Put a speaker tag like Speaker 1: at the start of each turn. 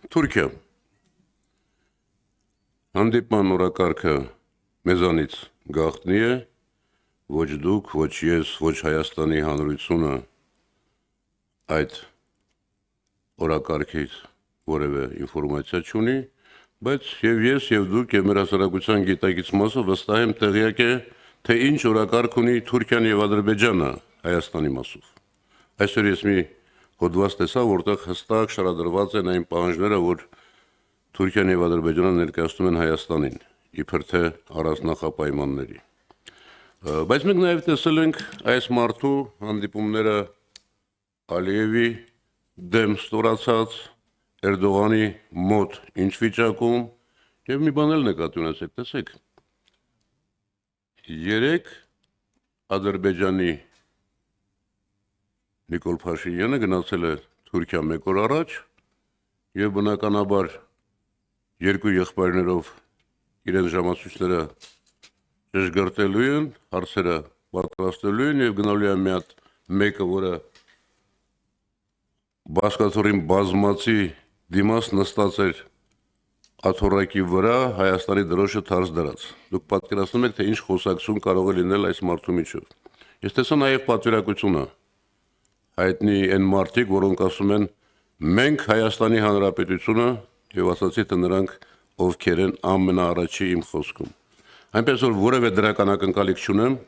Speaker 1: Թուրքիա հանդիպման օրակարգը մեզանից գաղտնի է, ոչ դուք, ոչ ես, ոչ Հայաստանի Հանրությունը այդ օրակարգից որևէ ինֆորմացիա չունի, բայց եւ ես եւ դուք եւ մեր հասարակության գիտակից մասը վստահ եմ տեղյակ է, թե ինչ օրակարգ ունի Թուրքիան եւ Ադրբեջանը Հայաստանի մասով։ Այսօր ես մի հոդված տեսա, որտեղ հստակ շարադրված են այն պահանջները, որ Թուրքիան եւ Ադրբեջանը ներկայացնում են Հայաստանին, իբր թե առանձնախապայմանների։ Բայց մենք նաեւ տեսել ենք այս մարդու հանդիպումները Ալիևի դեմ ստորացած Էրդողանի մոտ ինչ վիճակում եւ մի բան էլ նկատի ունեցեք, տեսեք։ 3 Ադրբեջանի Նիկոլ Փաշինյանը գնացել է Թուրքիա 1 օր առաջ եւ բնականաբար երկու եղբայրներով իրենց ժամացույցները ճշգրտելու են, հարցերը պատրաստելու են եւ գնալու են մի հատ մեկը, որը բասկաթորին բազմացի դիմաց նստած էր աթոռակի վրա Հայաստանի դրոշը թարս դրած։ Դուք պատկերացնում եք, թե ինչ խոսակցություն կարող է լինել այս մարդու միջով։ Ես տեսա նաեւ պատվիրակությունը հայտնի այն մարդիկ, որոնք ասում են մենք Հայաստանի Հանրապետությունը եւ ասացի, թե նրանք ովքեր են ամենաառաջի իմ խոսքում։ Այնպես որ որևէ դրական ակնկալիք չունեմ,